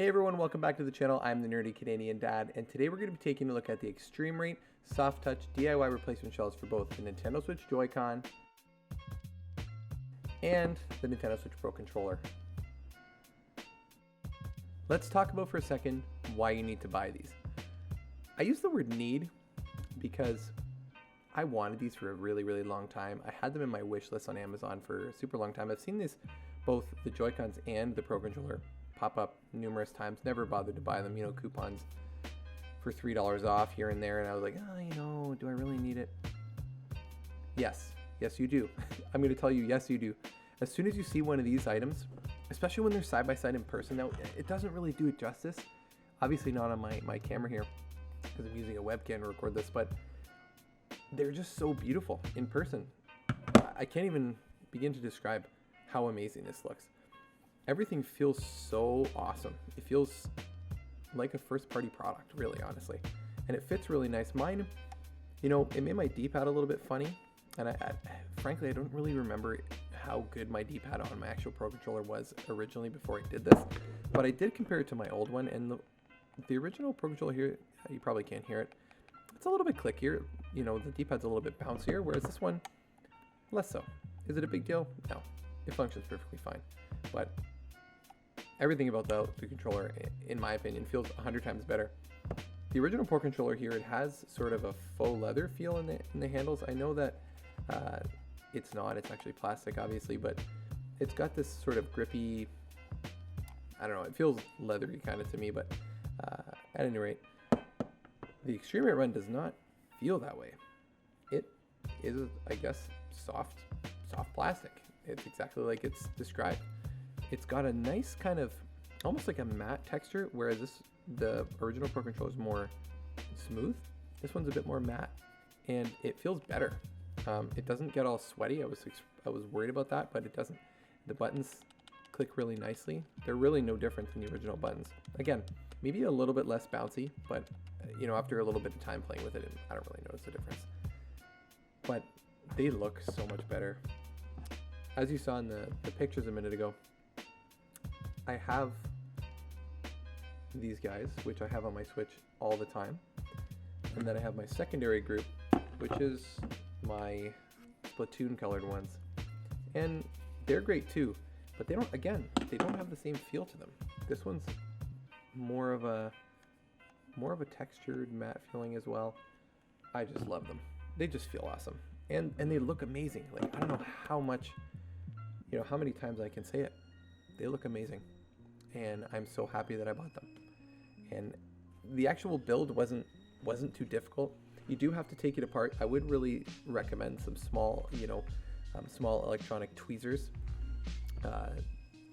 Hey everyone, welcome back to the channel. I'm the Nerdy Canadian Dad, and today we're going to be taking a look at the Extremerate soft touch DIY replacement shells for both the Nintendo Switch Joy-Con and the Nintendo Switch Pro Controller. Let's talk about for a second why you need to buy these. I use the word need because I wanted these for a really long time. I had them in my wish list on Amazon for a super long time. I've seen this, both the Joy-Cons and the Pro Controller, pop up numerous times. Never bothered to buy them, coupons for $3 off here and there, and I was like, do I really need it? Yes you do. I'm going to tell you, yes you do. As soon as you see one of these items, especially when they're side by side in person, now it doesn't really do it justice. Obviously not on my camera here because I'm using a webcam to record this, but they're just so beautiful in person. I can't even begin to describe how amazing this looks. Everything feels so awesome. It feels like a first party product, really, honestly. And it fits really nice. Mine, it made my D-pad a little bit funny. And frankly, I don't really remember how good my D-pad on my actual Pro Controller was originally before I did this. But I did compare it to my old one. And the original Pro Controller here, you probably can't hear it. It's a little bit clickier. The D-pad's a little bit bouncier, whereas this one, less so. Is it a big deal? No. It functions perfectly fine. But everything about the controller, in my opinion, feels 100 times better. The original Pro Controller here, it has sort of a faux leather feel in the handles. I know that it's not. It's actually plastic, obviously, but it's got this sort of grippy, I don't know, it feels leathery kind of to me, but at any rate, the Extremerate one does not feel that way. It is, I guess, soft plastic. It's exactly like it's described. It's got a nice kind of, almost like a matte texture, whereas the original Pro Controller is more smooth. This one's a bit more matte, and it feels better. It doesn't get all sweaty. I was worried about that, but it doesn't. The buttons click really nicely. They're really no different than the original buttons. Again, maybe a little bit less bouncy, but after a little bit of time playing with it, I don't really notice the difference. But they look so much better. As you saw in the pictures a minute ago, I have these guys, which I have on my Switch all the time. And then I have my secondary group, which is my Splatoon colored ones. And they're great too, but they don't have the same feel to them. This one's more of a textured matte feeling as well. I just love them. They just feel awesome. And they look amazing. Like, I don't know how much, how many times I can say it. They look amazing, and I'm so happy that I bought them. And the actual build wasn't too difficult. You do have to take it apart. I would really recommend some small, small electronic tweezers.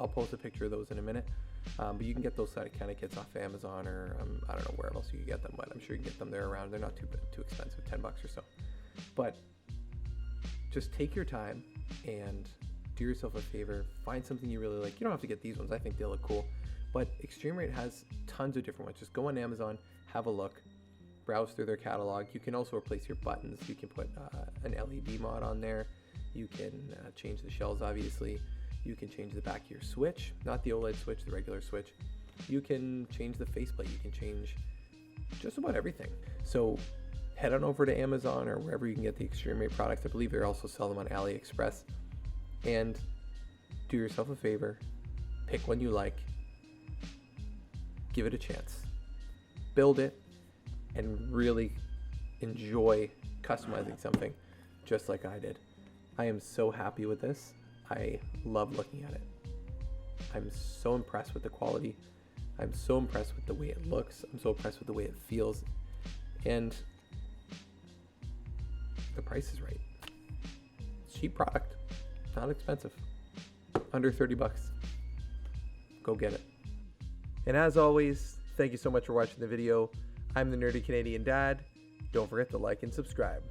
I'll post a picture of those in a minute. But you can get those kind of kits off Amazon, or I don't know where else you can get them, but I'm sure you can get them there around. They're not too expensive, $10 or so. But just take your time and do yourself a favor, find something you really like. You don't have to get these ones. I think they look cool. But Extremerate has tons of different ones. Just go on Amazon, have a look, browse through their catalog. You can also replace your buttons. You can put an LED mod on there. You can change the shells, obviously. You can change the back of your Switch, not the OLED Switch, the regular Switch. You can change the faceplate. You can change just about everything. So head on over to Amazon or wherever you can get the Extremerate products. I believe they also sell them on AliExpress. And do yourself a favor, pick one you like, give it a chance, build it, and really enjoy customizing something just like I did. I am so happy with this. I love looking at it. I'm so impressed with the quality. I'm so impressed with the way it looks. I'm so impressed with the way it feels. And the price is right. Cheap product. Not expensive. Under 30 bucks. Go get it. And as always, thank you so much for watching the video. I'm the Nerdy Canadian Dad. Don't forget to like and subscribe.